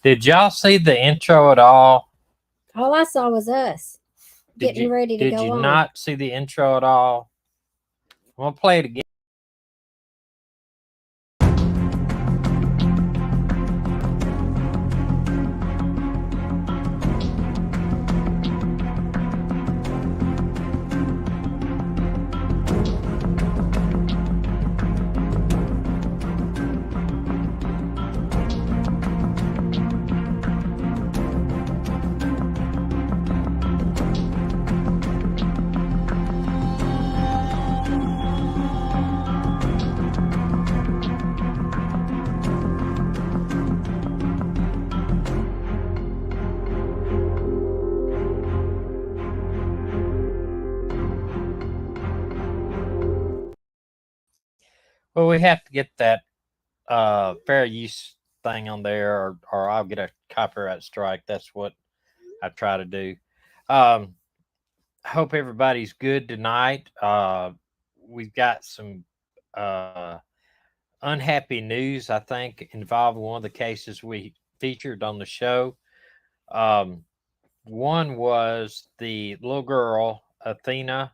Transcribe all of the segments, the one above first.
Did y'all see the intro at all? All I saw was us getting ready to go on. Did you not see the intro at all? I'm gonna play it again. Well, we have to get that fair use thing on there, or I'll get a copyright strike. That's what I try to do. Hope everybody's good tonight. We've got some unhappy news, I think, involving one of the cases we featured on the show. One was the little girl, Athena.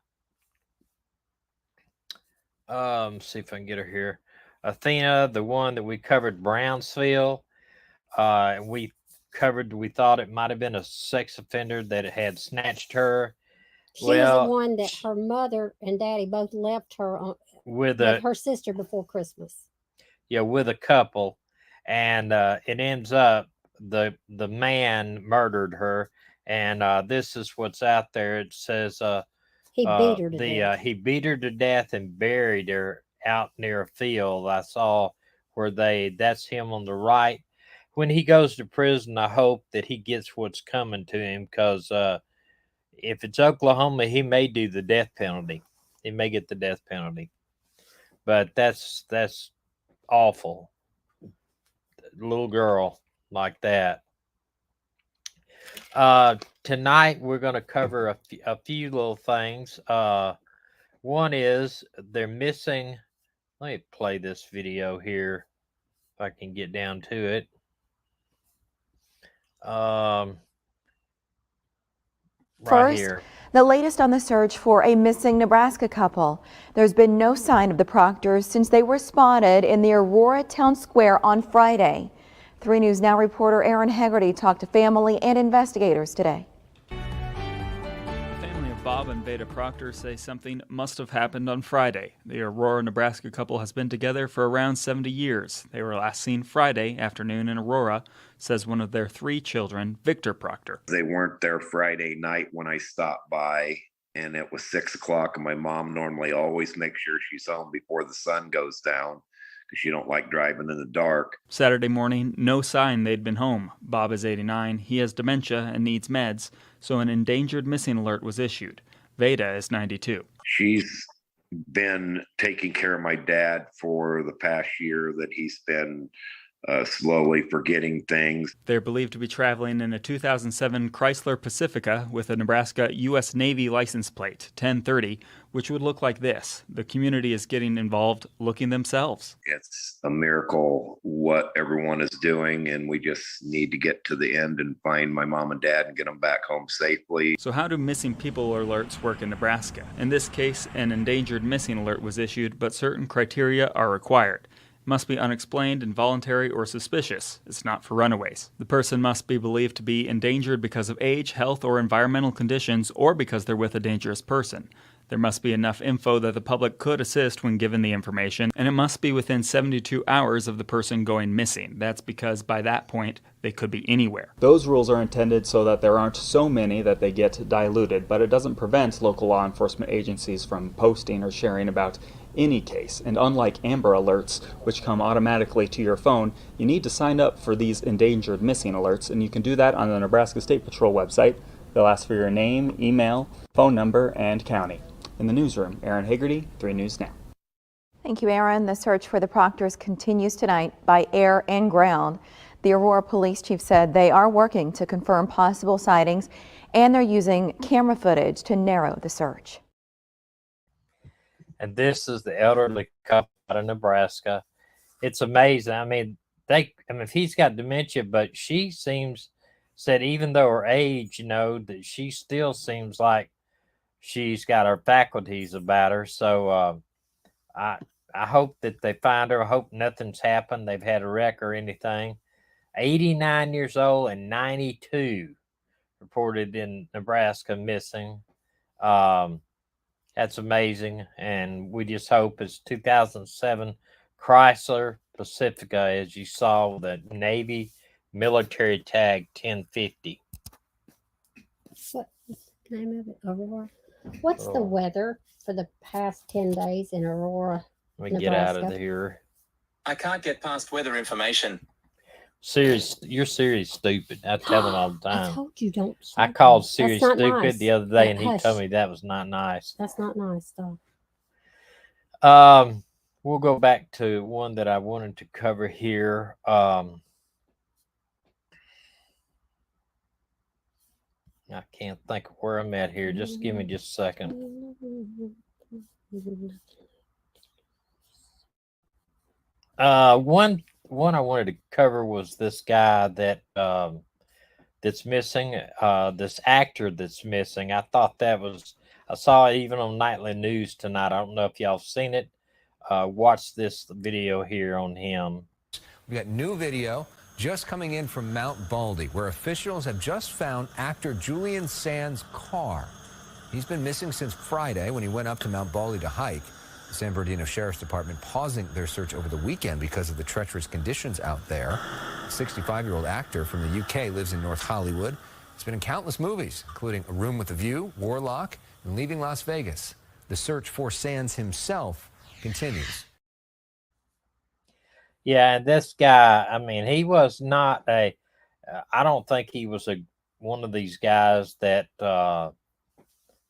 See if I can get her here. Athena, the one that we covered, Brownsville. And we thought it might have been a sex offender that had snatched her. She was the one that her mother and daddy both left her on with her sister before Christmas. Yeah, with a couple. And it ends up the man murdered her. And this is what's out there. It says he beat her to death. He beat her to death and buried her out near a field. I saw where that's him on the right. When he goes to prison, I hope that he gets what's coming to him, because if it's Oklahoma, he may do the death penalty. He may get the death penalty. But that's awful. Little girl like that. Tonight we're going to cover a few little things. One is they're missing. Let me play this video here if I can get down to it. Right First, here. The latest on the search for a missing Nebraska couple. There's been no sign of the Proctors since they were spotted in the Aurora Town Square on Friday. 3 News Now reporter Aaron Hegarty talked to family and investigators today. The family of Bob and Veda Proctor say something must have happened on Friday. The Aurora, Nebraska couple has been together for around 70 years. They were last seen Friday afternoon in Aurora, says one of their 3 children, Victor Proctor. They weren't there Friday night when I stopped by, and it was 6 o'clock, and my mom normally always makes sure she's home before the sun goes down, because she don't like driving in the dark. Saturday morning, no sign they'd been home. Bob is 89. He has dementia and needs meds, so an endangered missing alert was issued. Veda is 92. She's been taking care of my dad for the past year that he's been slowly forgetting things. They're believed to be traveling in a 2007 Chrysler Pacifica with a Nebraska U.S. Navy license plate, 1030, which would look like this. The community is getting involved, looking themselves. It's a miracle what everyone is doing, and we just need to get to the end and find my mom and dad and get them back home safely. So how do missing people alerts work in Nebraska? In this case, an endangered missing alert was issued, but certain criteria are required. Must be unexplained, involuntary, or suspicious. It's not for runaways. The person must be believed to be endangered because of age, health, or environmental conditions, or because they're with a dangerous person. There must be enough info that the public could assist when given the information, and it must be within 72 hours of the person going missing. That's because by that point, they could be anywhere. Those rules are intended so that there aren't so many that they get diluted, but it doesn't prevent local law enforcement agencies from posting or sharing about any case. And unlike Amber Alerts, which come automatically to your phone, you need to sign up for these endangered missing alerts, and you can do that on the Nebraska State Patrol website. They'll ask for your name, email, phone number, and county. In the newsroom, Aaron Hagerty, 3 News Now. Thank you, Aaron. The search for the Proctors continues tonight by air and ground. The Aurora Police Chief said they are working to confirm possible sightings, and they're using camera footage to narrow the search. And this is the elderly couple out of Nebraska. It's amazing. I mean, I mean, if he's got dementia, but she said even though her age, that she still seems like she's got her faculties about her. So I I hope that they find her. I hope nothing's happened. They've had a wreck or anything. 89 years old and 92 reported in Nebraska missing. Um, that's amazing, and we just hope it's 2007 Chrysler Pacifica, as you saw, the Navy military tag 1050. What's the name of it? Aurora. What's the weather for the past 10 days in Aurora, Let me Nebraska? get out of here. I can't get past weather information. Siri's, you're Siri's stupid. I tell him all the I time. told you don't. I called That's Siri not stupid nice. the other day, Yeah, and he hush. told me that was not nice. That's not nice stuff. We'll go back to one that I wanted to cover here. I can't think of where I'm at here. Just give me just a second. One I wanted to cover was this guy that that's missing. This actor that's missing. I thought I saw it even on nightly news tonight. I don't know if y'all seen it. Watch this video here on him. We got new video just coming in from Mount Baldy, where officials have just found actor Julian Sand's car. He's been missing since Friday when he went up to Mount Baldy to hike. The San Bernardino Sheriff's Department pausing their search over the weekend because of the treacherous conditions out there. The 65-year-old actor from the UK lives in North Hollywood. He's been in countless movies, including A Room with a View, Warlock, and Leaving Las Vegas. The search for Sands himself continues. Yeah, and this guy, I mean, he was not I don't think he was one of these guys that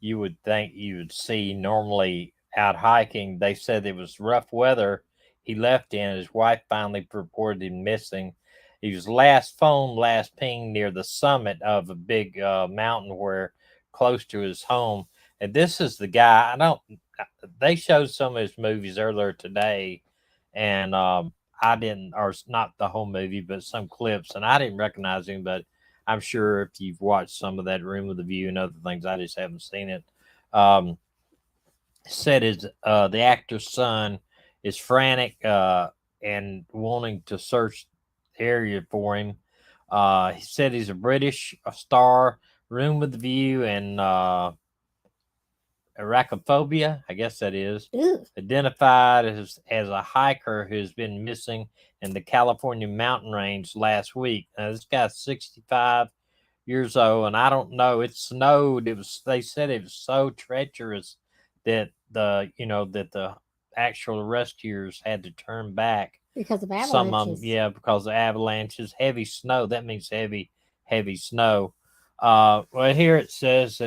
you would think you would see normally out hiking. They said it was rough weather he left in. His wife finally reported him missing. He was last pinged near the summit of a big mountain close to his home. And this is the guy. They showed some of his movies earlier today, and I didn't, or not the whole movie, but some clips, and I didn't recognize him. But I'm sure if you've watched some of that Room with a View and other things, I just haven't seen it. Said the actor's son is frantic and wanting to search the area for him. He said he's a British star, Room with the View, and Arachnophobia, I guess that is. Ew. Identified as a hiker who's been missing in the California mountain range last week. Now, this guy's 65 years old, and I don't know. It snowed. They said it was so treacherous that the actual rescuers had to turn back because of avalanches. Some of them, because of avalanches, heavy snow. That means heavy snow. Well, here it says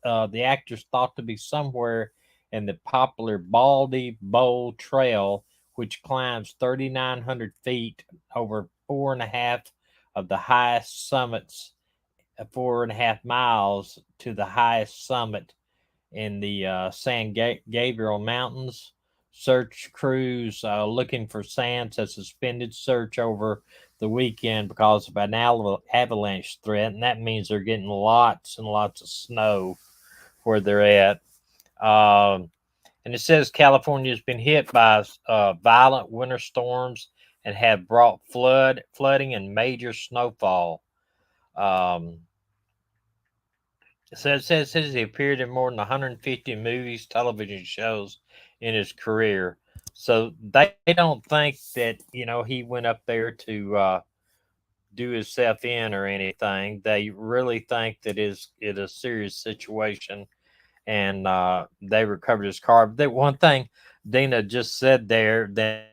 the actor's thought to be somewhere in the popular Baldy Bowl Trail, which climbs 3,900 feet over 4.5 of the highest summits, 4.5 miles to the highest summit in the San Gabriel Mountains. Search crews looking for Sands has suspended search over the weekend because of an avalanche threat, and that means they're getting lots and lots of snow where they're at. And it says California has been hit by violent winter storms and have brought flooding and major snowfall. It says he appeared in more than 150 movies, television shows in his career. So they don't think that, he went up there to do himself in or anything. They really think that it's a serious situation, and they recovered his car. But the one thing Dina just said there that,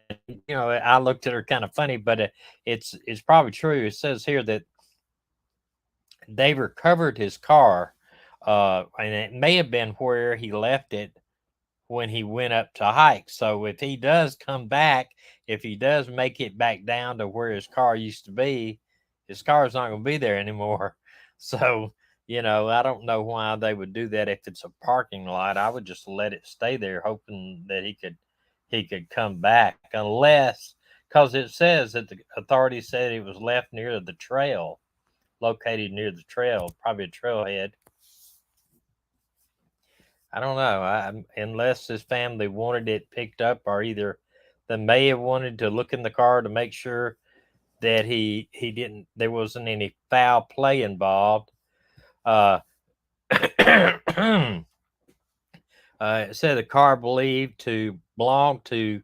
I looked at her kind of funny, but it's probably true. It says here that they recovered his car, and it may have been where he left it when he went up to hike. So if he does come back, if he does make it back down to where his car used to be, his car is not going to be there anymore. So, I don't know why they would do that. If it's a parking lot, I would just let it stay there, hoping that he could come back, unless because it says that the authorities said it was left near the trail, located near the trail, probably a trailhead. I don't know. Unless his family wanted it picked up, or either they may have wanted to look in the car to make sure that he didn't, there wasn't any foul play involved. It said the car believed to belong to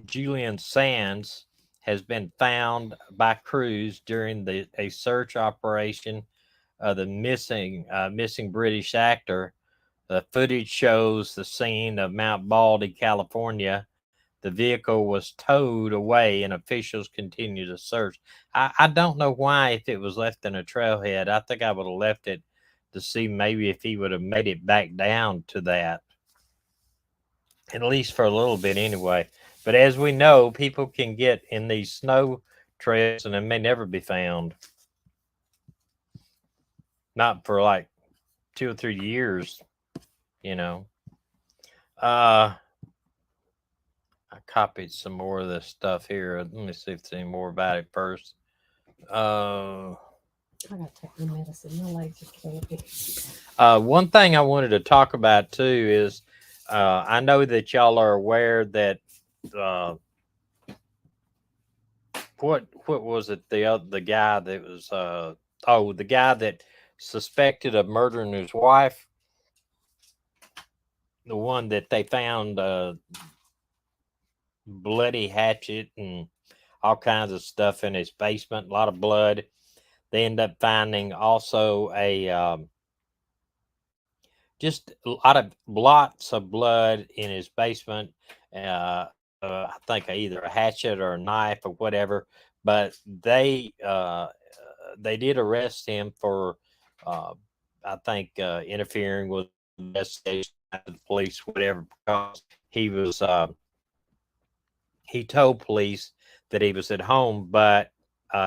Julian Sands has been found by crews during a search operation of the missing British actor. The footage shows the scene of Mount Baldy, California. The vehicle was towed away and officials continue to search. I don't know why, if it was left in a trailhead. I think I would have left it to see maybe if he would have made it back down to that, at least for a little bit anyway. But as we know, people can get in these snow trails and it may never be found. Not for like 2 or 3 years, you know. I copied some more of this stuff here. Let me see if there's any more about it first. I gotta take my medicine. My legs are killing me. One thing I wanted to talk about too is I know that y'all are aware that what was it, the guy that was the guy that suspected of murdering his wife, the one that they found bloody hatchet and all kinds of stuff in his basement, a lot of blood. They end up finding also a just a lot of lots of blood in his basement. I think either a hatchet or a knife or whatever. But they did arrest him for I think interfering with the investigation of the police, whatever, because he was he told police that he was at home, but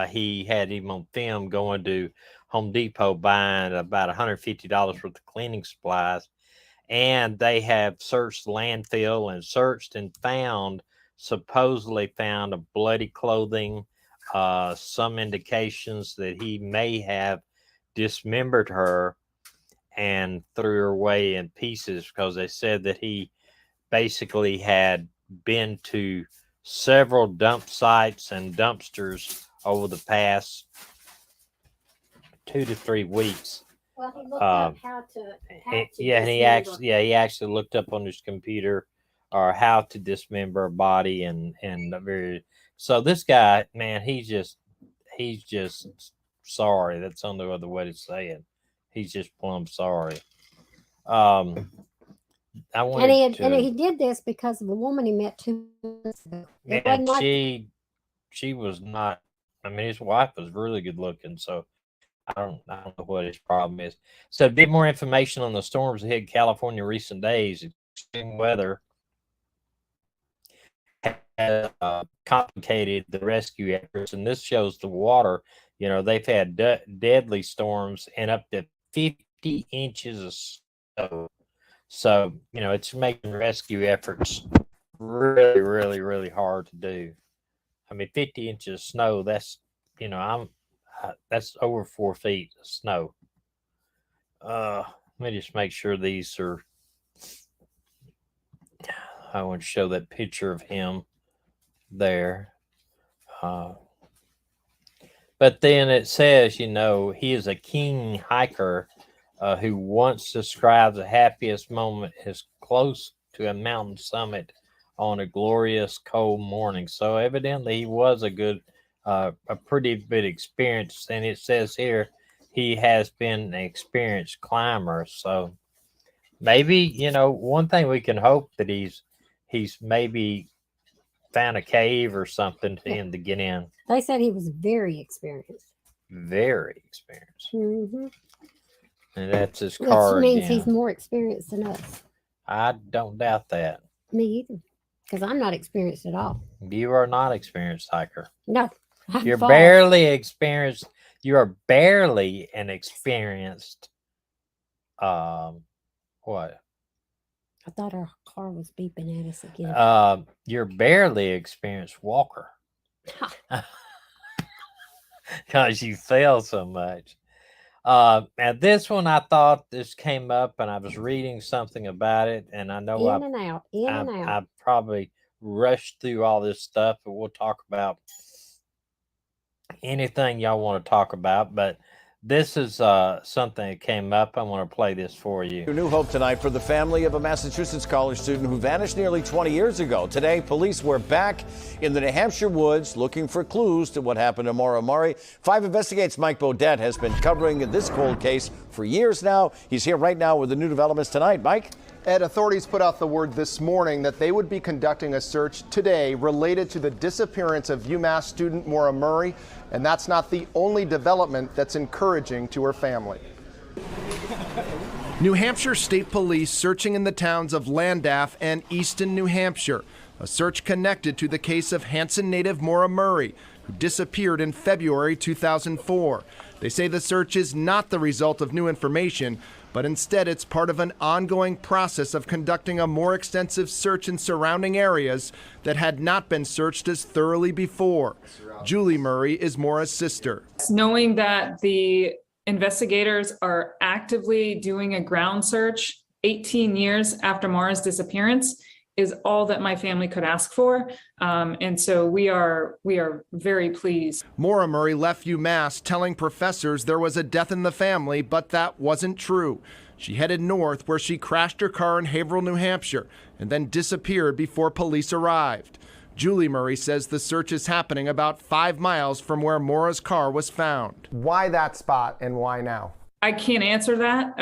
he had him on film going to Home Depot buying about $150 worth of cleaning supplies. And they have searched the landfill and searched and supposedly found a bloody clothing, some indications that he may have dismembered her and threw her away in pieces, because they said that he basically had been to several dump sites and dumpsters over the past 2 to 3 weeks. Well, he looked up how to he actually looked up on his computer or how to dismember a body and so this guy, man, he's just sorry. That's the only other way to say it. He's just plumb sorry. I wanted and he did this because of a woman he met 2 months ago. It and wasn't like she was not. I mean, his wife was really good looking, so I don't know what his problem is. So, a bit more information on the storms that hit California recent days. Extreme weather has complicated the rescue efforts, and this shows the water. You know, they've had deadly storms and up to 50 inches of snow. So, you know, it's making rescue efforts really, really, really hard to do. I mean, 50 inches of snow, that's, you know, that's over 4 feet of snow. Let me just make sure these are, I want to show that picture of him there. But then it says, you know, he is a keen hiker who once described the happiest moment as close to a mountain summit on a glorious cold morning. So evidently he was a pretty good experience. And it says here he has been an experienced climber. So maybe, you know, one thing we can hope that he's maybe found a cave or something to him to get in. they said he was very experienced. Very experienced. Mm-hmm. And that's his car. Which means again. he's more experienced than us. I don't doubt that. Me either. Because I'm not experienced at all. You are not experienced hiker. No. You're barely experienced. You are barely an experienced what? A I thought our car was beeping at us again. You're barely experienced walker because you fail so much. And this one, I thought this came up, and I was reading something about it, and I know in and out, in and out. I probably rushed through all this stuff, but we'll talk about anything y'all want to talk about. But this is something that came up. I want to play this for you. New hope tonight for the family of a Massachusetts college student who vanished nearly 20 years ago. Today, police were back in the New Hampshire woods looking for clues to what happened to Maura Murray. 5 Investigates' Mike Bodette has been covering this cold case for years now. He's here right now with the new developments tonight. Mike? Ed, authorities put out the word this morning that they would be conducting a search today related to the disappearance of UMass student Maura Murray, and that's not the only development that's encouraging to her family. New Hampshire State Police searching in the towns of Landaff and Easton, New Hampshire. A search connected to the case of Hanson native Maura Murray, who disappeared in February 2004. They say the search is not the result of new information, but instead it's part of an ongoing process of conducting a more extensive search in surrounding areas that had not been searched as thoroughly before. Julie Murray is Maura's sister. Knowing that the investigators are actively doing a ground search 18 years after Maura's disappearance is all that my family could ask for. And so we are very pleased. Maura Murray left UMass telling professors there was a death in the family, but that wasn't true. She headed north where she crashed her car in Haverhill, New Hampshire, and then disappeared before police arrived. Julie Murray says the search is happening about 5 miles from where Maura's car was found. Why that spot and why now? I can't answer that.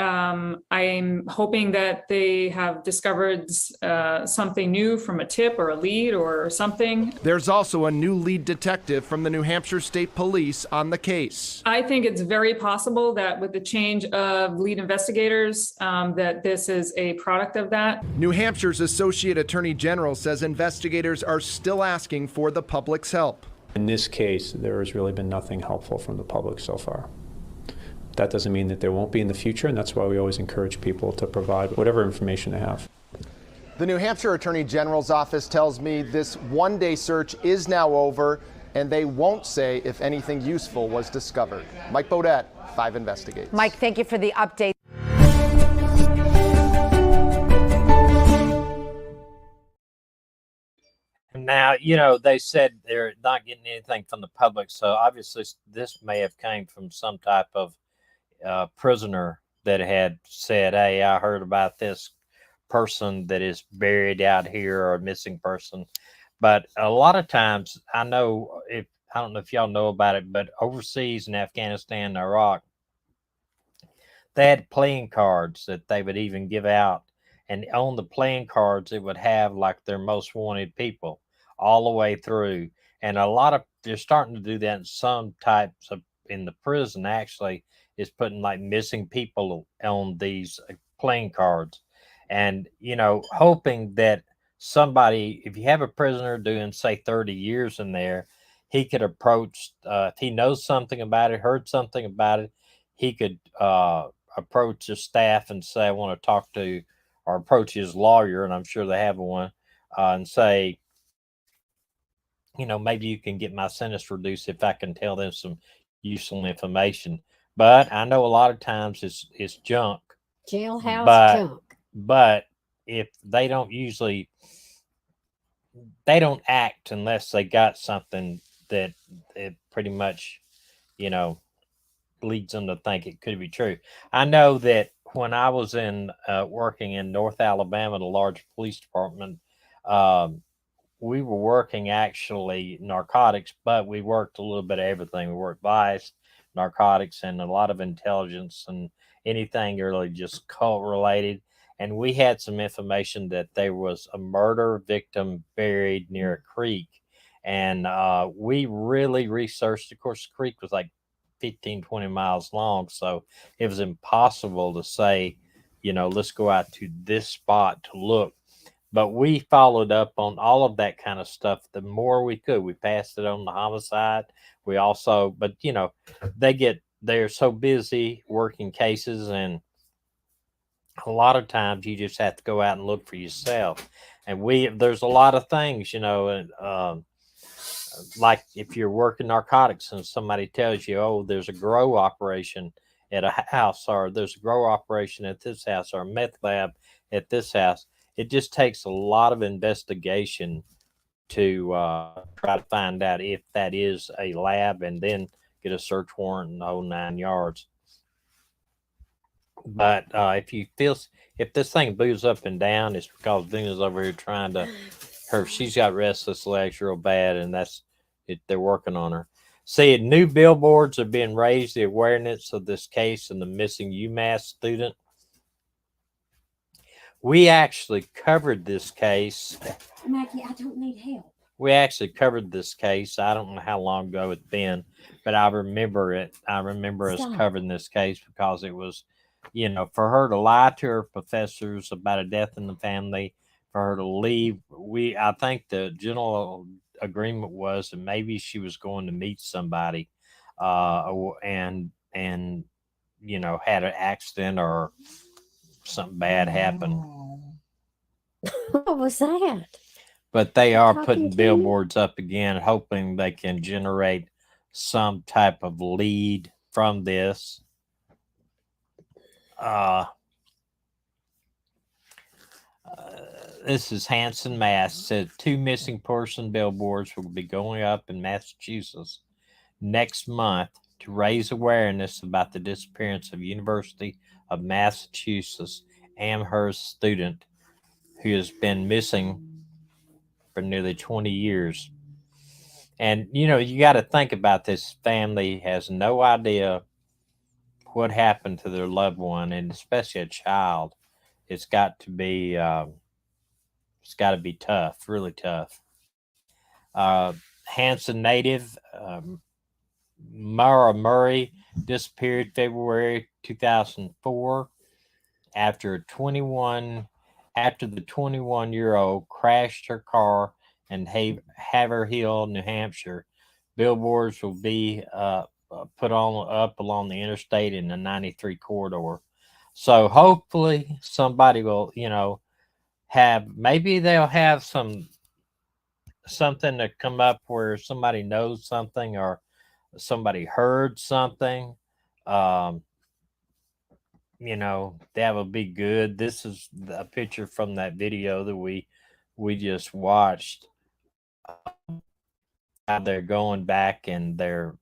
I'm hoping that they have discovered something new from a tip or a lead or something. There's also a new lead detective from the New Hampshire State Police on the case. I think it's very possible that with the change of lead investigators, that this is a product of that. New Hampshire's Associate Attorney General says investigators are still asking for the public's help. In this case, there has really been nothing helpful from the public so far. That doesn't mean that there won't be in the future, and that's why we always encourage people to provide whatever information they have. The New Hampshire Attorney General's office tells me this one-day search is now over, and they won't say if anything useful was discovered. Mike Bodette, 5 Investigates. Mike, thank you for the update. Now, they said they're not getting anything from the public, so obviously this may have came from some type of prisoner that had said, hey, I heard about this person that is buried out here or a missing person. But a lot of times, I don't know if y'all know about it, but overseas in Afghanistan and Iraq, they had playing cards that they would even give out. And on the playing cards, it would have like their most wanted people all the way through. And they're starting to do that in some types of, in the prison actually, is putting like missing people on these playing cards. And, hoping that somebody, if you have a prisoner doing say 30 years in there, he could approach, if he knows something about it, heard something about it, he could approach the staff and say, I want to talk to, or approach his lawyer, and I'm sure they have one, and say, maybe you can get my sentence reduced if I can tell them some useful information. But I know a lot of times it's junk. Jailhouse junk. But if they don't act unless they got something that it pretty much, leads them to think it could be true. I know that when I was working in North Alabama, the large police department, we were working actually narcotics, but we worked a little bit of everything. We worked vice, narcotics, and a lot of intelligence and anything really just cult related. And we had some information that there was a murder victim buried near a creek. And we really researched. Of course, the creek was like 15, 20 miles long. So it was impossible to say, let's go out to this spot to look. But we followed up on all of that kind of stuff the more we could. We passed it on the homicide. We also, but they're so busy working cases, and a lot of times you just have to go out and look for yourself. And there's a lot of things, and like if you're working narcotics and somebody tells you, oh, there's a grow operation at a house, or there's a grow operation at this house, or a meth lab at this house, it just takes a lot of investigation to try to find out if that is a lab, and then get a search warrant and the whole 9 yards. But if this thing moves up and down, it's because Venus over here trying to she's got restless legs real bad, and that's it. They're working on her. See, new billboards are being raised the awareness of this case and the missing UMass student. We actually covered this case. Maggie, I don't need help. We actually covered this case. I don't know how long ago it's been, but I remember it. I remember us covering this case because it was, for her to lie to her professors about a death in the family, for her to leave. I think the general agreement was that maybe she was going to meet somebody, and had an accident or something bad happen. What was that? But they are putting billboards up again, hoping they can generate some type of lead from this. This is Hanson, Mass. Said 2 missing person billboards will be going up in Massachusetts next month to raise awareness about the disappearance of University of Massachusetts Amherst student who has been missing for nearly 20 years. And, you got to think about this. Family has no idea what happened to their loved one, and especially a child. It's got to be tough, really tough. Hanson native Mara Murray disappeared February 2004 after the 21-year-old crashed her car in Haverhill, New Hampshire. Billboards will be put up along the interstate in the 93 corridor. So hopefully somebody will, they'll have something to come up where somebody knows something or somebody heard something. That would be good. This is a picture from that video that we just watched. How they're going back and they're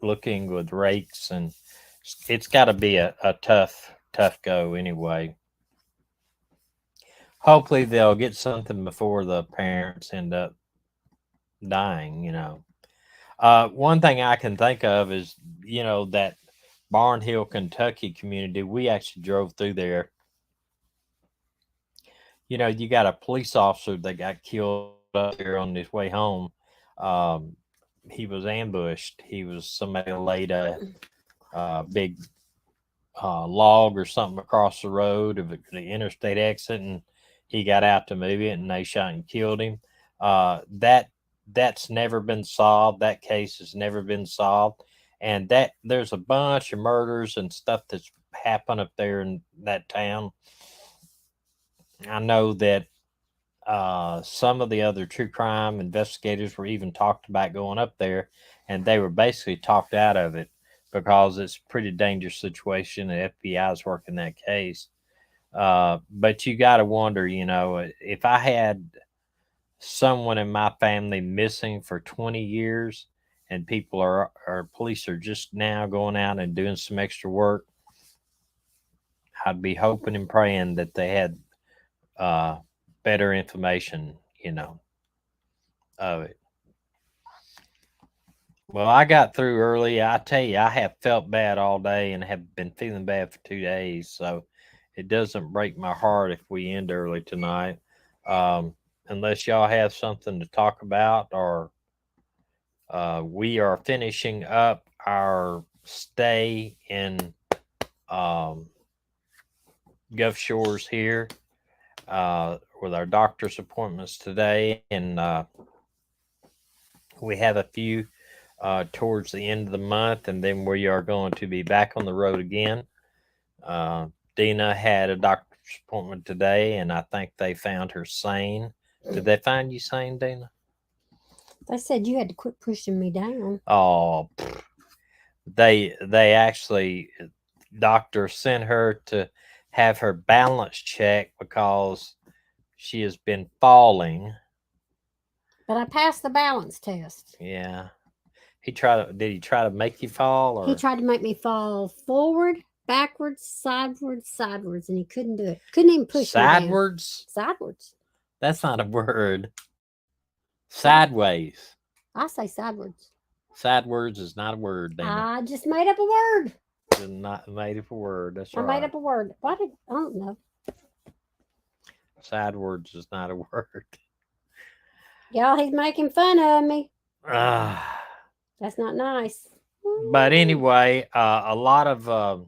looking with rakes, and it's got to be a tough go anyway. Hopefully they'll get something before the parents end up dying. One thing I can think of is that Barnhill, Kentucky community. We actually drove through there. You got a police officer that got killed up here on his way home. He was ambushed. Somebody laid a big log or something across the road of the interstate exit, and he got out to move it, and they shot and killed him. That's never been solved. That case has never been solved, and that there's a bunch of murders and stuff that's happened up there in that town. I know that some of the other true crime investigators were even talked about going up there, and they were basically talked out of it because it's a pretty dangerous situation. The FBI is working that case. But you got to wonder, if I had someone in my family missing for 20 years and police are just now going out and doing some extra work, I'd be hoping and praying that they had better information, of it. Well, I got through early. I tell you, I have felt bad all day and have been feeling bad for 2 days. So it doesn't break my heart if we end early tonight. Unless y'all have something to talk about, or we are finishing up our stay in Gulf Shores here with our doctor's appointments today, and we have a few towards the end of the month, and then we are going to be back on the road again. Dina had a doctor's appointment today, and I think they found her sane. Did they find you sane, Dina? They said you had to quit pushing me down. Oh, they actually, doctor sent her to have her balance checked because she has been falling. But I passed the balance test. Yeah. Did he try to make you fall, or He tried to make me fall forward, backwards, sideways, and he couldn't do it. Couldn't even push me down. sidewards? Sideways. That's not a word. Sideways. I say sideways. Sideways is not a word, Dana. I just made up a word. It's not made up a word. That's I right. made up a word. I don't know. Sideways is not a word. Y'all, he's making fun of me. Ah. That's not nice. But anyway, a lot of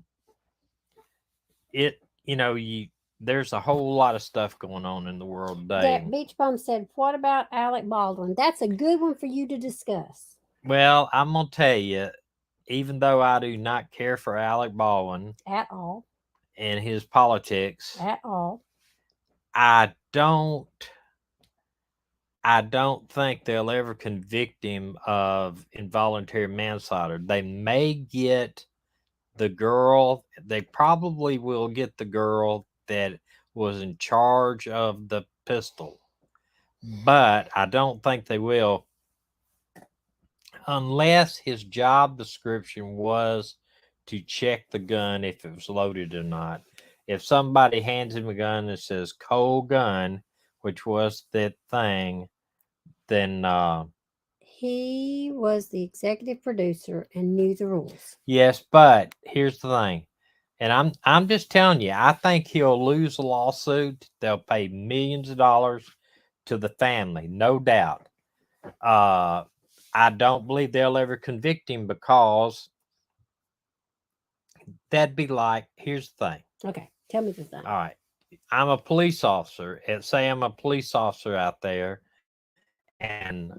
there's a whole lot of stuff going on in the world today. That Beach Bum said, what about Alec Baldwin? That's a good one for you to discuss. Well, I'm gonna tell you, even though I do not care for Alec Baldwin at all and his politics at all, I don't think they'll ever convict him of involuntary manslaughter. They may get the girl, they probably will get the girl that was in charge of the pistol, but I don't think they will unless his job description was to check the gun if it was loaded or not. If somebody hands him a gun that says cold gun, which was that thing, then he was the executive producer and knew the rules. Yes, but here's the thing, and I'm just telling you, I think he'll lose a lawsuit. They'll pay millions of dollars to the family, no doubt. I don't believe they'll ever convict him because that'd be like, here's the thing. Okay, tell me the thing. All right. I'm a police officer, and say I'm a police officer out there, and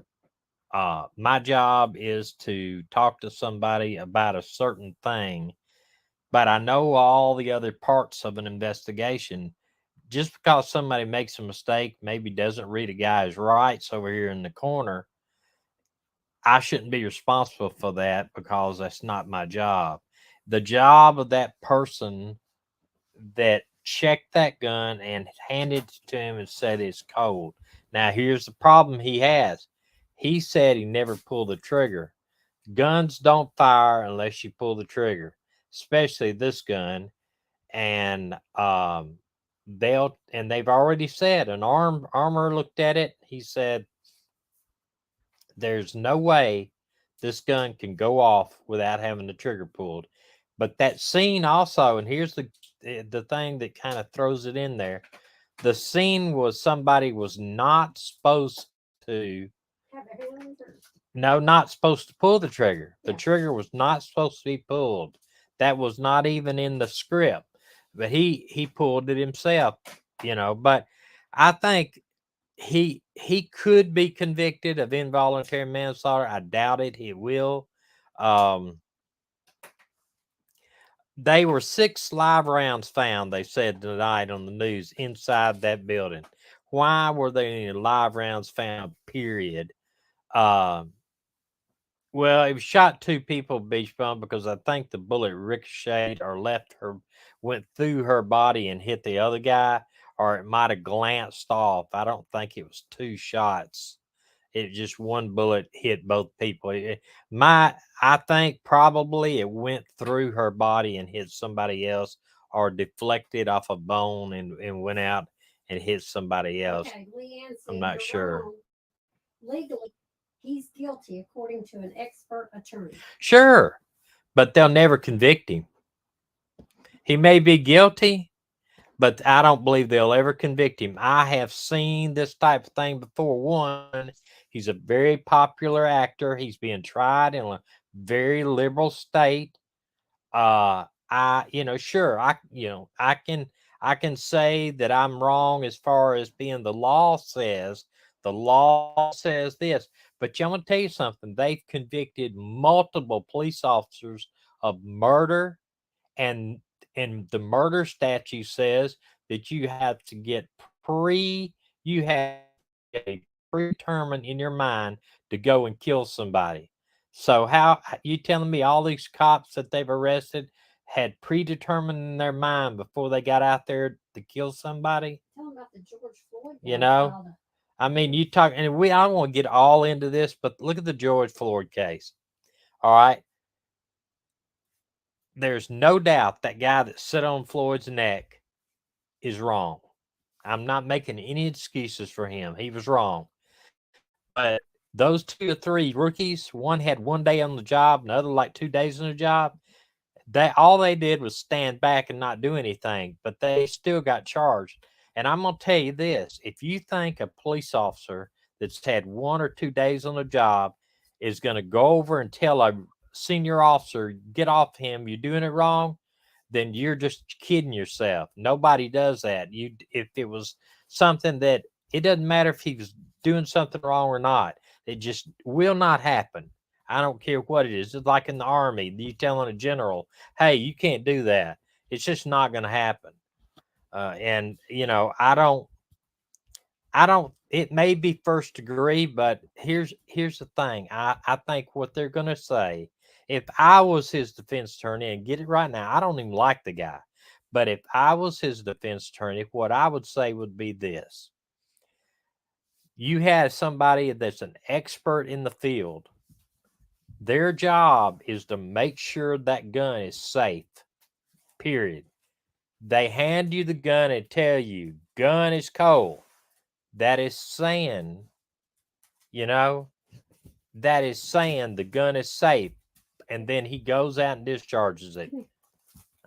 my job is to talk to somebody about a certain thing, but I know all the other parts of an investigation. Just because somebody makes a mistake, maybe doesn't read a guy's rights over here in the corner, I shouldn't be responsible for that because that's not my job. The job of that person that checked that gun and handed it to him and said it's cold. Now, here's the problem he has. He said he never pulled the trigger. Guns don't fire unless you pull the trigger, especially this gun. And they've already said, an armor looked at it. He said, there's no way this gun can go off without having the trigger pulled. But that scene also, and here's the thing that kind of throws it in there. The scene was somebody was not supposed to, not supposed to pull the trigger. The trigger was not supposed to be pulled. That was not even in the script. But he pulled it himself, But I think he could be convicted of involuntary manslaughter. I doubt it. He will. They were 6 live rounds found, they said tonight on the news, inside that building. Why were there any live rounds found, period? Well, it was shot 2 people, Beach Bum, because I think the bullet ricocheted or went through her body and hit the other guy, or it might have glanced off. I don't think it was 2 shots. It just one bullet hit both people. I think probably it went through her body and hit somebody else, or deflected off a bone and went out and hit somebody else. Okay, Leanne, I'm not sure. Wrong. Legally, he's guilty according to an expert attorney. Sure, but they'll never convict him. He may be guilty, but I don't believe they'll ever convict him. I have seen this type of thing before. One, he's a very popular actor. He's being tried in a very liberal state. I can say that I'm wrong as far as being the law says this, but I'm going to tell you something. They've convicted multiple police officers of murder and and the murder statute says that you have to get you have a predetermined in your mind to go and kill somebody. So how you telling me all these cops that they've arrested had predetermined in their mind before they got out there to kill somebody? Tell them about the George Floyd. You know, I mean, you talk, and I don't want to get all into this, but look at the George Floyd case. All right. There's no doubt that guy that sit on Floyd's neck is wrong. I'm not making any excuses for him. He was wrong. But those 2 or 3 rookies, one had 1 day on the job, another like 2 days on the job. All they did was stand back and not do anything, but they still got charged. And I'm gonna tell you this: if you think a police officer that's had 1 or 2 days on the job is gonna go over and tell a senior officer, "Get off him, you're doing it wrong," then you're just kidding yourself. Nobody does that. If it was something that it doesn't matter if he was doing something wrong or not, it just will not happen. I don't care what it is. It's like in the Army, you telling a general, "Hey, you can't do that." It's just not going to happen. And you know, I don't. It may be first degree, but here's the thing. I think what they're going to say. If I was his defense attorney, and get it right now, I don't even like the guy, but if I was his defense attorney, what I would say would be this: you have somebody that's an expert in the field. Their job is to make sure that gun is safe, period. They hand you the gun and tell you, gun is cold. That is saying, you know, that is saying the gun is safe. And then he goes out and discharges it.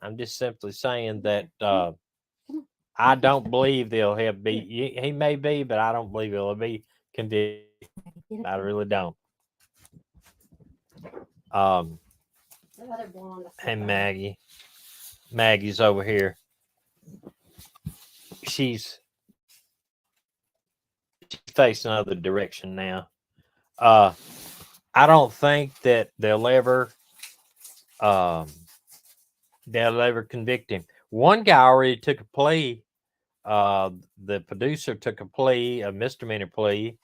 I'm just simply saying that I don't believe they'll have be. He may be, but I don't believe he'll be convicted. I really don't. Hey, Maggie. Maggie's over here. She's facing another direction now. I don't think that they'll ever convict him. One guy already took a plea. The producer took a plea, a misdemeanor plea.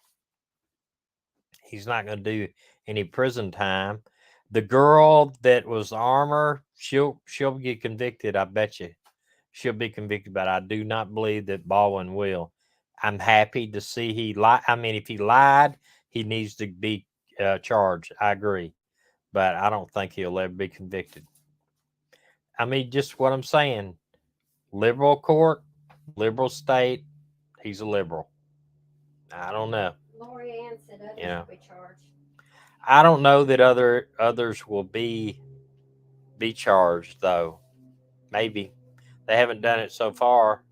He's not going to do any prison time. The girl that was Armor, she'll get convicted. I bet you she'll be convicted, but I do not believe that Baldwin will. I'm happy to see he lied. I mean, if he lied, he needs to be charged. I agree, but I don't think he'll ever be convicted. I mean, just what I'm saying. Liberal court, liberal state. He's a liberal. I don't know. Lori Ann said others will be charged. I don't know that others will be charged though. Maybe they haven't done it so far.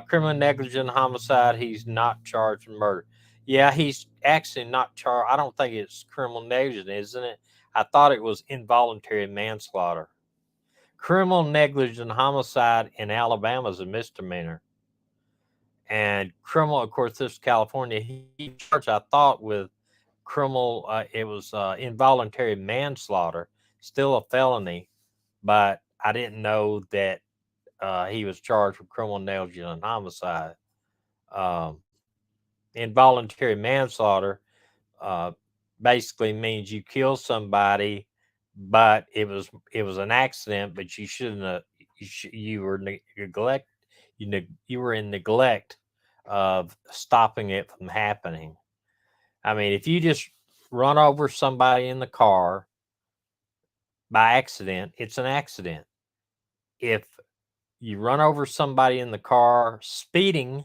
Criminal negligent homicide. He's not charged with murder. Yeah, he's actually not charged. I don't think it's criminal negligence, isn't it? I thought it was involuntary manslaughter. Criminal negligent homicide in Alabama is a misdemeanor. And criminal, of course, this is California. He charged, I thought, with criminal. It was involuntary manslaughter, still a felony, but I didn't know that he was charged with criminal negligent homicide. Involuntary manslaughter basically means you kill somebody, but it was an accident, but you shouldn't have. You were neglect. You were in neglect of stopping it from happening. I mean, if you just run over somebody in the car by accident, it's an accident. If you run over somebody in the car speeding,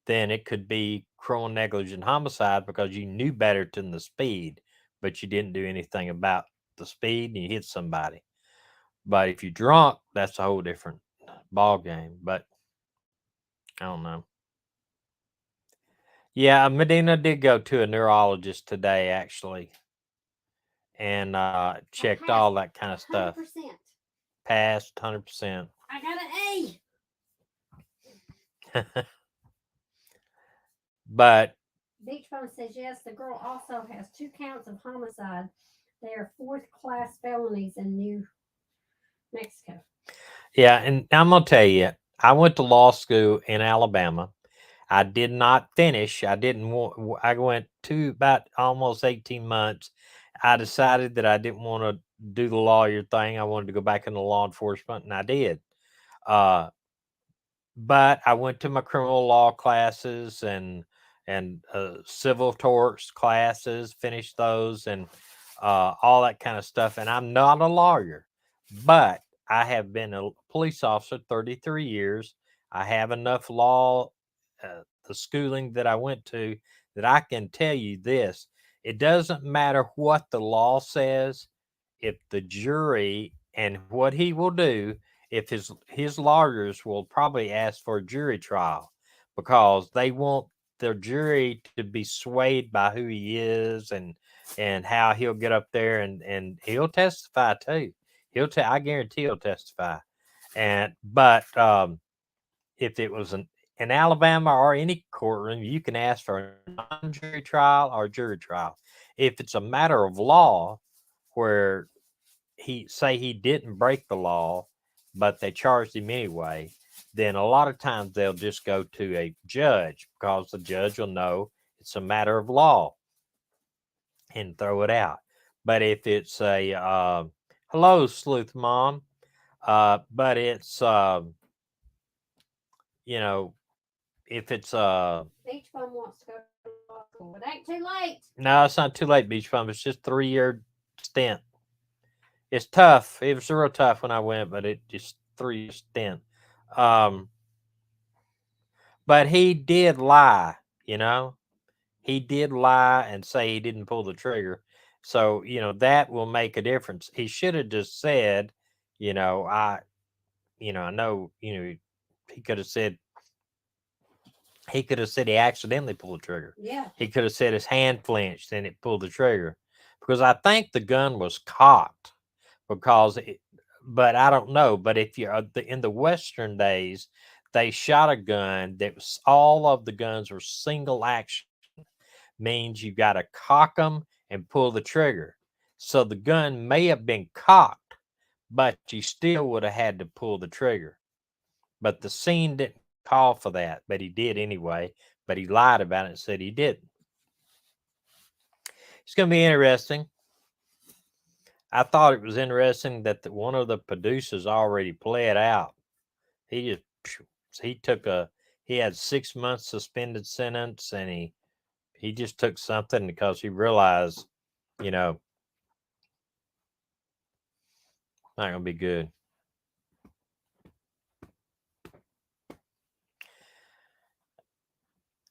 then it could be criminal negligent homicide because you knew better than the speed, but you didn't do anything about the speed and you hit somebody. But if you're drunk, that's a whole different ball game. But I don't know. Yeah, Medina did go to a neurologist today, actually, and checked all that kind of stuff. 100%. Passed 100%. I got an A. But Beach Bum says yes. The girl also has 2 counts of homicide. They are 4th-class felonies in New Mexico. Yeah, and I'm gonna tell you, I went to law school in Alabama. I did not finish. I didn't want. I went to about almost 18 months. I decided that I didn't want to do the lawyer thing. I wanted to go back into law enforcement, and I did. Uh, but I went to my criminal law classes and civil torts classes, finished those, and all that kind of stuff. And I'm not a lawyer, but I have been a police officer 33 years. I have enough law, the schooling that I went to, that I can tell you this: it doesn't matter what the law says, if the jury and what he will do, if his lawyers will probably ask for a jury trial, because they want their jury to be swayed by who he is and how he'll get up there and he'll testify too. I guarantee he'll testify. And but if it was in Alabama or any courtroom, you can ask for a non-jury trial or jury trial. If it's a matter of law where he didn't break the law, but they charged him anyway, then a lot of times they'll just go to a judge, because the judge will know it's a matter of law and throw it out. But if it's a hello, sleuth mom, but it's you know, if it's Each one wants to go to law school. It ain't too late. no, it's not too late, beach bum. It's just 3 year stint. It's tough. It was real tough when I went, but it just 3 year stint. Um, but he did lie, you know. He did lie and say he didn't pull the trigger. So, that will make a difference. He should have just said, you know, I know, he could have said he accidentally pulled the trigger. Yeah. He could have said his hand flinched and it pulled the trigger, because I think the gun was cocked, but I don't know. But if you're in the Western days, they shot a gun that was, all of the guns were single action, means you got to cock them and pull the trigger. So the gun may have been cocked, but you still would have had to pull the trigger. But the scene didn't call for that, but he did anyway. But he lied about it and said he didn't. It's going to be interesting. I thought it was interesting that one of the producers already pled out. He had 6 months suspended sentence, and he just took something because he realized, not gonna be good.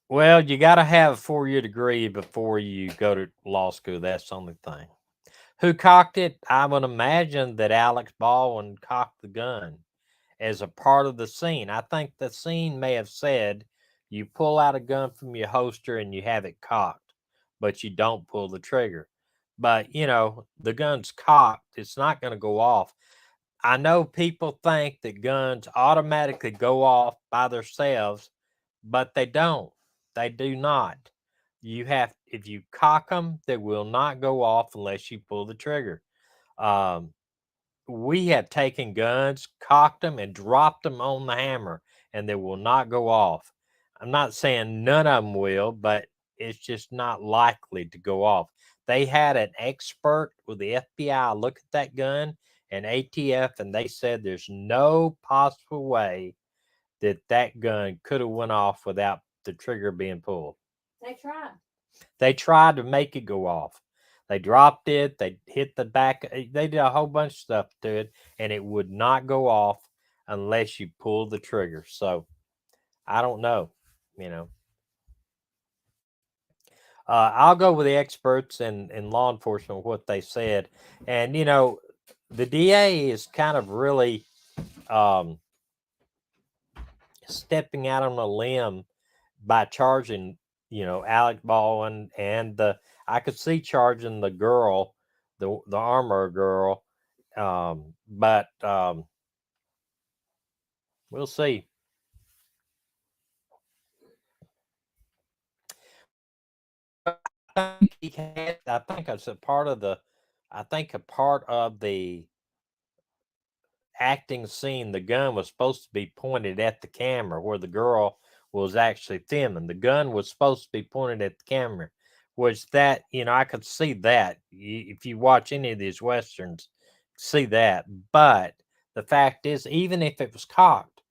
Well, you got to have a 4 year degree before you go to law school. That's the only thing. Who cocked it? I would imagine that Alex Baldwin cocked the gun as a part of the scene. I think the scene may have said you pull out a gun from your holster and you have it cocked, but you don't pull the trigger. But, the gun's cocked. It's not going to go off. I know people think that guns automatically go off by themselves, but they don't. They do not. If you cock them, they will not go off unless you pull the trigger. We have taken guns, cocked them, and dropped them on the hammer, and they will not go off. I'm not saying none of them will, but it's just not likely to go off. They had an expert with the FBI look at that gun and ATF, and they said there's no possible way that gun could have went off without the trigger being pulled. They tried. They tried to make it go off. They dropped it. They hit the back. They did a whole bunch of stuff to it, and it would not go off unless you pull the trigger. So I don't know. I'll go with the experts in law enforcement, what they said. And, the DA is kind of really stepping out on a limb by charging, Alec Baldwin, and I could see charging the girl, the armor girl, but we'll see. I think it's a part of the acting scene, the gun was supposed to be pointed at the camera where the girl was actually filming. The gun was supposed to be pointed at the camera, which that, I could see that. If you watch any of these Westerns, see that. But the fact is, even if it was cocked,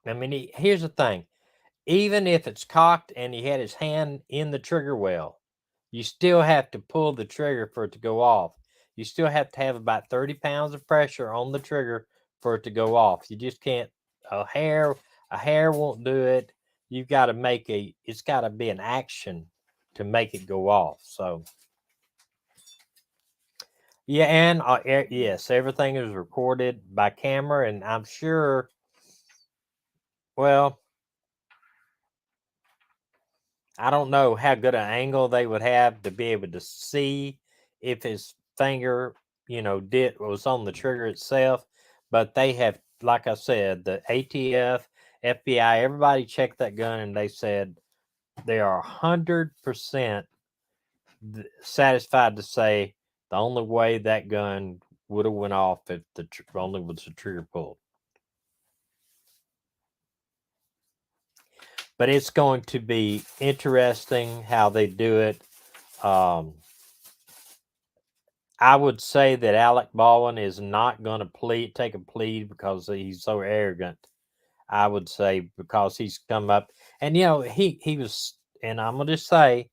I mean, here's the thing. Even if it's cocked and he had his hand in the trigger well, you still have to pull the trigger for it to go off. You still have to have about 30 pounds of pressure on the trigger for it to go off. You just can't, a hair won't do it. You've got to it's got to be an action to make it go off. So, yeah, and yes, everything is recorded by camera, and I'm sure, well, I don't know how good an angle they would have to be able to see if his finger, was on the trigger itself. But they have, like I said, the ATF, FBI, everybody checked that gun and they said they are 100% satisfied to say the only way that gun would have went off if the only was the trigger pulled. But it's going to be interesting how they do it. I would say that Alec Baldwin is not going to take a plea because he's so arrogant. I would say because he's come up and he was, and I'm gonna just say,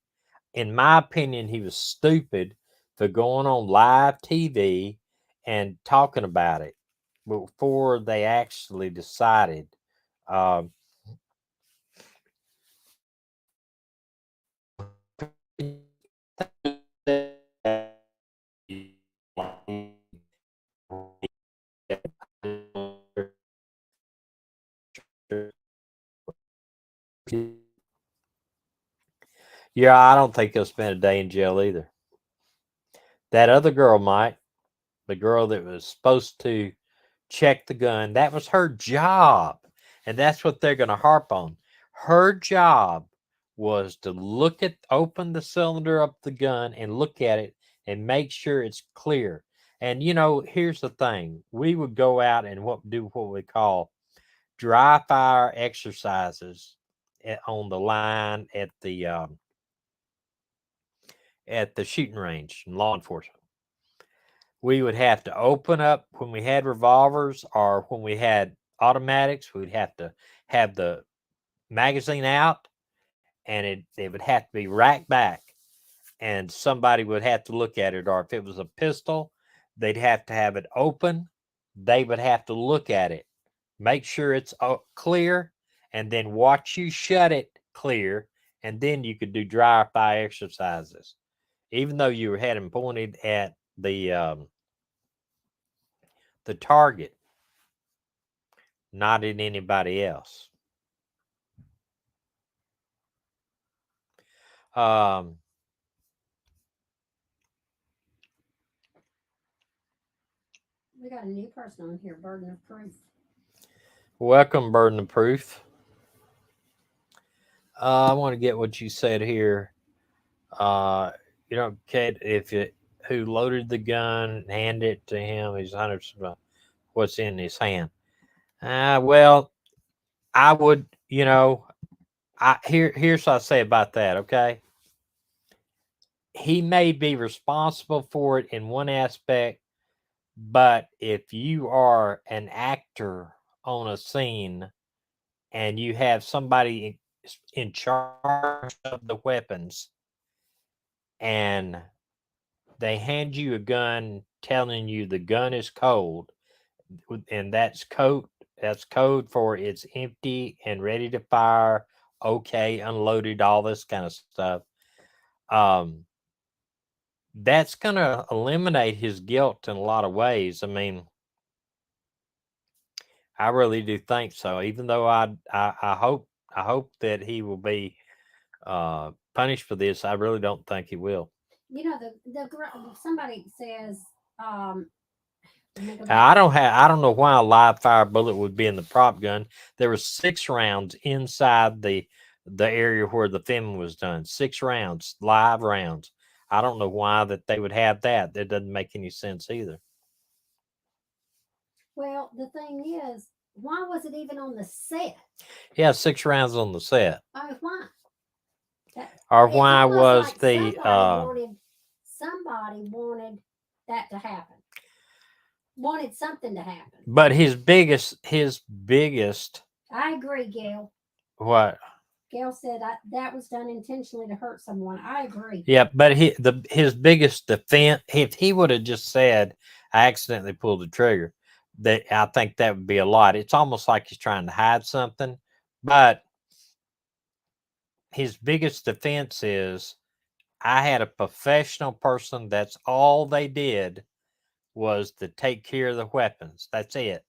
in my opinion, he was stupid for going on live TV and talking about it before they actually decided. Um, yeah, I don't think he'll spend a day in jail either. That other girl might, the girl that was supposed to check the gun, that was her job. And that's what they're going to harp on. Her job was to open the cylinder up the gun and look at it and make sure it's clear. And here's the thing: we would go out and do what we call dry fire exercises on the line at the shooting range in law enforcement. We would have to open up when we had revolvers or when we had automatics. We'd have to have the magazine out, and it would have to be racked back, and somebody would have to look at it. Or if it was a pistol, they'd have to have it open. They would have to look at it, make sure it's clear, and then watch you shut it clear, and then you could do dry fire exercises, even though you had them pointed at the target, not at anybody else. We got a new person on here, Burden of Proof. Welcome, Burden of Proof. I want to get what you said here. Kate, who loaded the gun, handed it to him, he's 100% what's in his hand. Well, I would, here's what I say about that. Okay, he may be responsible for it in one aspect, but if you are an actor on a scene and you have somebody in charge of the weapons and they hand you a gun telling you the gun is cold, and that's code for it's empty and ready to fire, okay, unloaded, all this kind of stuff. That's going to eliminate his guilt in a lot of ways. I mean, I really do think so. Even though I hope that he will be punished for this, I really don't think he will. Somebody says, I don't know why a live fire bullet would be in the prop gun. There were 6 rounds inside the area where the filming was done. 6 rounds, live rounds. I don't know why that they would have that. That doesn't make any sense either. Well, the thing is, why was it even on the set? Yeah, 6 rounds on the set. Oh, why? Or It's why almost was like the somebody wanted that to happen. Wanted something to happen. but his biggest I agree, Gail. what? Gail said that was done intentionally to hurt someone. I agree. Yeah, but his biggest defense, if he would have just said, "I accidentally pulled the trigger," that I think that would be a lot. It's almost like he's trying to hide something, but his biggest defense is, "I had a professional person. That's all they did was to take care of the weapons. That's it.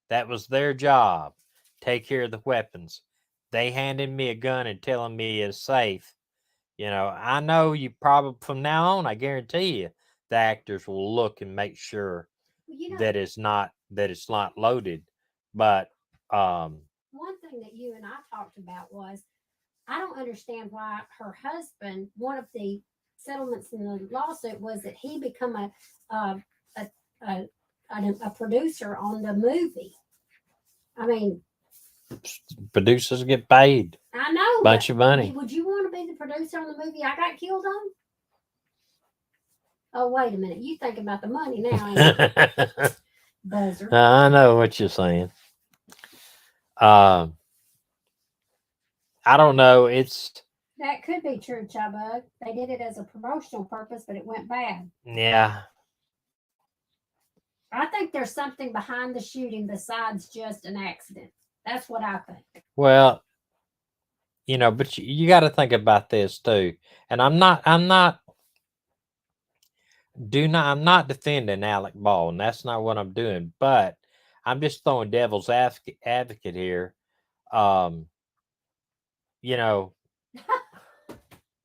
That was their job. Take care of the weapons. They handed me a gun and telling me it's safe." You know, I know you probably from now on, I guarantee you, the actors will look and make sure that it's not loaded. But one thing that you and I talked about was I don't understand why her husband, one of the settlements in the lawsuit was that he become a a, a, a producer on the movie. I mean, producers get paid I know a bunch of money. Would you want to be the producer on the movie I got killed on? Oh, wait a minute. You think about the money now, ain't you? Buzzer. I know what you're saying. I don't know. That could be true, Chubba. They did it as a promotional purpose, but it went bad. Yeah. I think there's something behind the shooting besides just an accident. That's what I think. Well, you know, but you got to think about this too. And I'm not defending Alec Ball, and that's not what I'm doing. But I'm just throwing devil's advocate here. You know,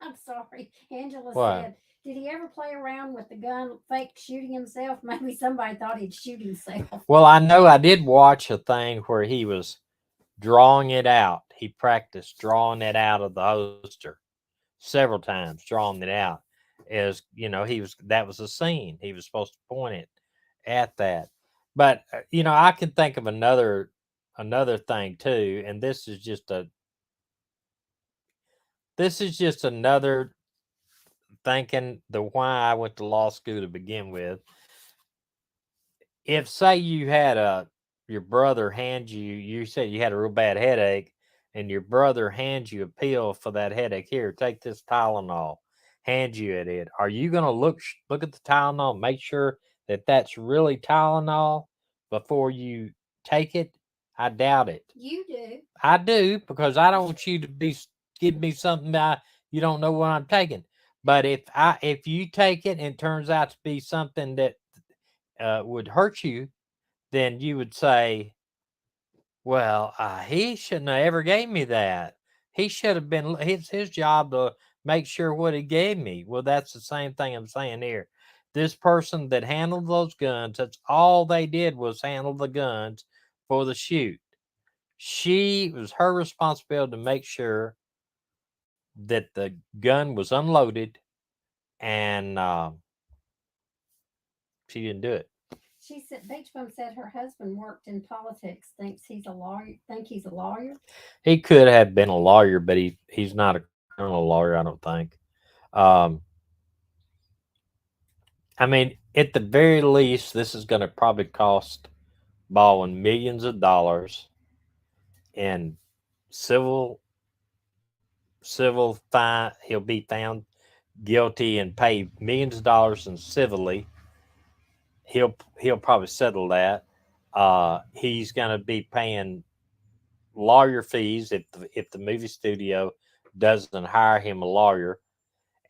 I'm sorry. Angela what? said, did he ever play around with the gun, fake shooting himself? Maybe somebody thought he'd shoot himself. Well, I know I did watch a thing where he was drawing it out. He practiced drawing it out of the holster several times, drawing it out. As you know, that was a scene. He was supposed to point it at that. But you know, I can think of another thing too, and this is just another thinking the why I went to law school to begin with. If say you had your brother hand you said you had a real bad headache, and your brother hands you a pill for that headache, here, take this Tylenol, hand you it, are you going to look at the Tylenol, make sure that that's really Tylenol before you take it? I doubt it. You do. I do, because I don't want you to give me something that you don't know what I'm taking. But if you take it and it turns out to be something that would hurt you, then you would say, well, he shouldn't have ever gave me that. He should have been, it's his job to make sure what he gave me. Well, that's the same thing I'm saying here. This person that handled those guns, that's all they did was handle the guns for the shoot. It was her responsibility to make sure that the gun was unloaded, and she didn't do it. She said, Beach Bum said her husband worked in politics. Think he's a lawyer? He could have been a lawyer, but he's not a criminal lawyer, I don't think. I mean, at the very least, this is going to probably cost Baldwin millions of dollars in civil fine. He'll be found guilty and pay millions of dollars in civilly. He'll probably settle that. He's going to be paying lawyer fees if the movie studio doesn't hire him a lawyer,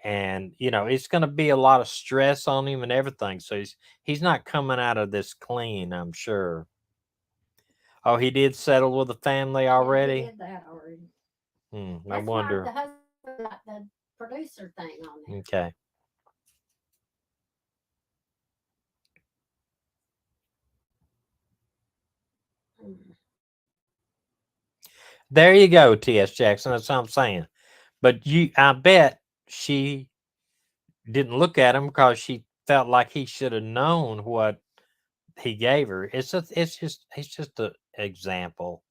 and you know it's going to be a lot of stress on him and everything. So he's not coming out of this clean, I'm sure. Oh, he did settle with the family already. Yeah, he did that already. I wonder. Why the husband got the producer thing on there. Okay. There you go, T.S. Jackson. That's what I'm saying. But I bet she didn't look at him because she felt like he should have known what he gave her. It's just an example.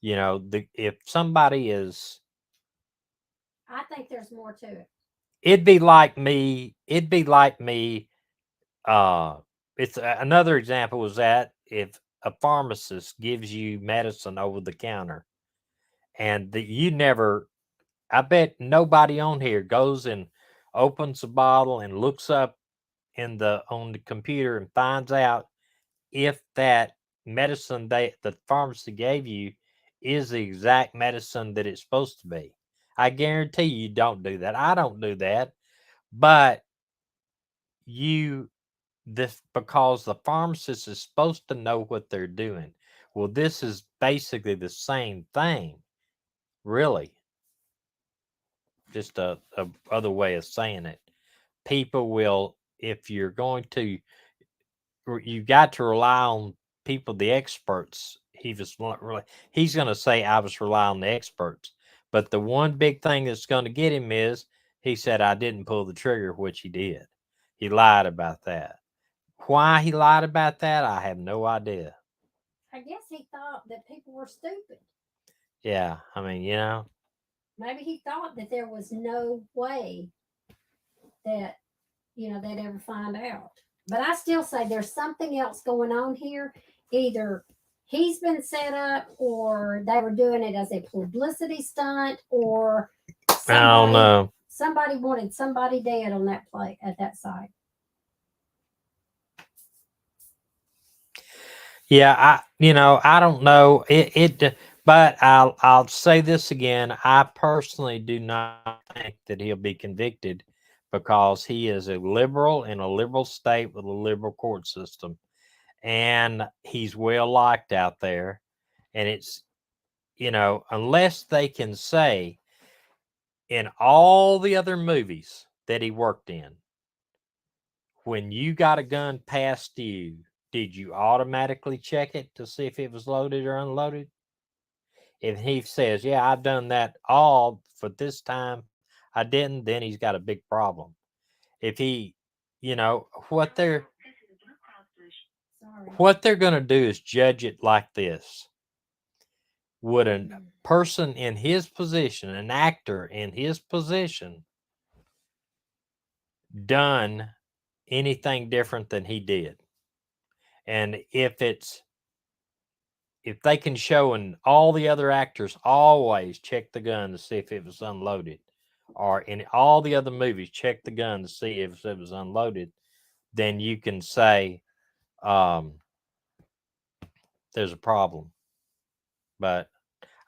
You know, if somebody is, I think there's more to it. it'd be like me. It'd be like me. It's another example was that if a pharmacist gives you medicine over the counter, and you never, I bet nobody on here goes and opens the bottle and looks up on the computer and finds out if that medicine the pharmacy gave you is the exact medicine that it's supposed to be. I guarantee you don't do that. I don't do that. But you this because the pharmacist is supposed to know what they're doing. Well, this is basically the same thing, really. Just a other way of saying it. People will, if you're going to, you got to rely on people, the experts. He's going to say I was relying on the experts. But the one big thing that's going to get him is he said I didn't pull the trigger, which he did. He lied about that. Why he lied about that, I have no idea. I guess he thought that people were stupid. Yeah, I mean, you know. Maybe he thought that there was no way that, they'd ever find out. But I still say there's something else going on here. Either he's been set up, or they were doing it as a publicity stunt, or I don't know. Somebody wanted somebody dead on that plate at that site. Yeah, I don't know but I'll say this again. I personally do not think that he'll be convicted because he is a liberal in a liberal state with a liberal court system, and he's well liked out there. And it's, unless they can say in all the other movies that he worked in, when you got a gun past you, did you automatically check it to see if it was loaded or unloaded? If he says, yeah, I've done that all for this time, I didn't, then he's got a big problem. If he, what they're going to do is judge it like this. Would a person in his position, an actor in his position, done anything different than he did? And if they can show, and all the other actors always check the gun to see if it was unloaded, or in all the other movies check the gun to see if it was unloaded, then you can say there's a problem. But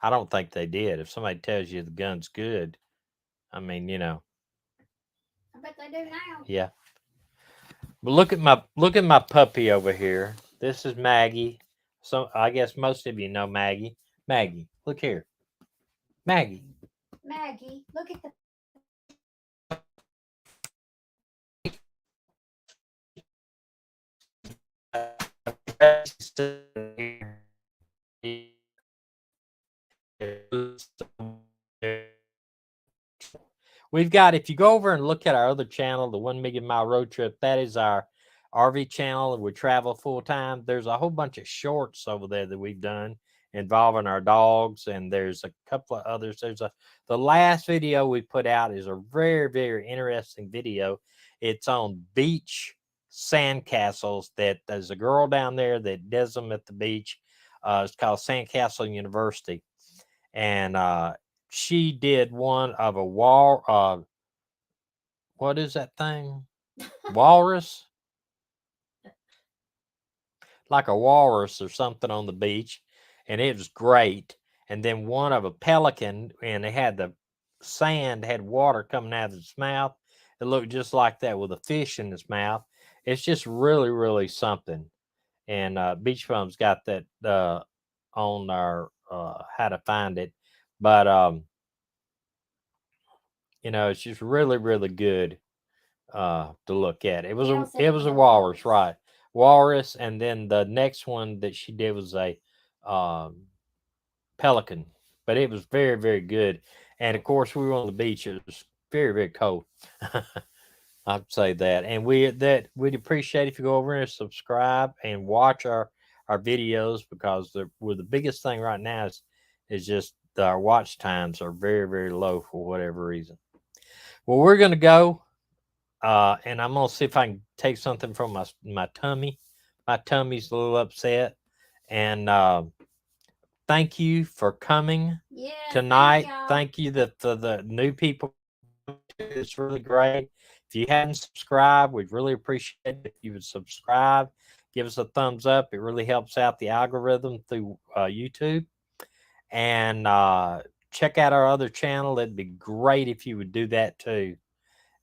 I don't think they did. If somebody tells you the gun's good, I mean, I bet they do now. Yeah. But look at my puppy over here. This is Maggie. So I guess most of you know Maggie. Maggie, look here. Maggie. Maggie, look at the. We've got, if you go over and look at our other channel, the 1 Million Mile Road Trip, that is our RV channel, and we travel full time. There's a whole bunch of shorts over there that we've done involving our dogs, and there's a couple of others. The last video we put out is a very, very interesting video. It's on beach sandcastles. That there's a girl down there that does them at the beach. It's called Sandcastle University, and she did one of a wall. What is that thing? Walrus? Like a walrus or something on the beach, and it was great. And then one of a pelican, and it had the sand, had water coming out of its mouth. It looked just like that with a fish in its mouth. It's just really, really something. And Beach Bum's got that on our how to find it, but it's just really, really good to look at. It was a walrus, right? Walrus, and then the next one that she did was a pelican, but it was very, very good. And of course, we were on the beach. It was very, very cold. I'd say that, and we'd appreciate if you go over and subscribe and watch our videos, because the biggest thing right now is just our watch times are very, very low for whatever reason. Well, we're gonna go, and I'm gonna see if I can take something from my tummy. My tummy's a little upset, and thank you for coming tonight. Thank you for the new people. It's really great. If you hadn't subscribed, we'd really appreciate it if you would subscribe. Give us a thumbs up. It really helps out the algorithm through YouTube. And check out our other channel. It'd be great if you would do that too.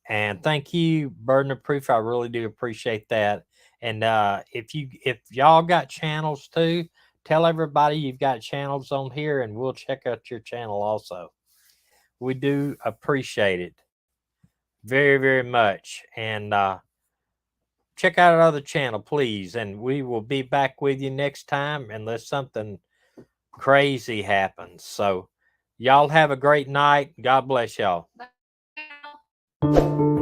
And thank you, Burden of Proof. I really do appreciate that. And if y'all got channels too, tell everybody you've got channels on here, and we'll check out your channel also. We do appreciate it very, very much. And check out our other channel, please. And we will be back with you next time unless something crazy happens. So y'all have a great night. God bless y'all. Bye.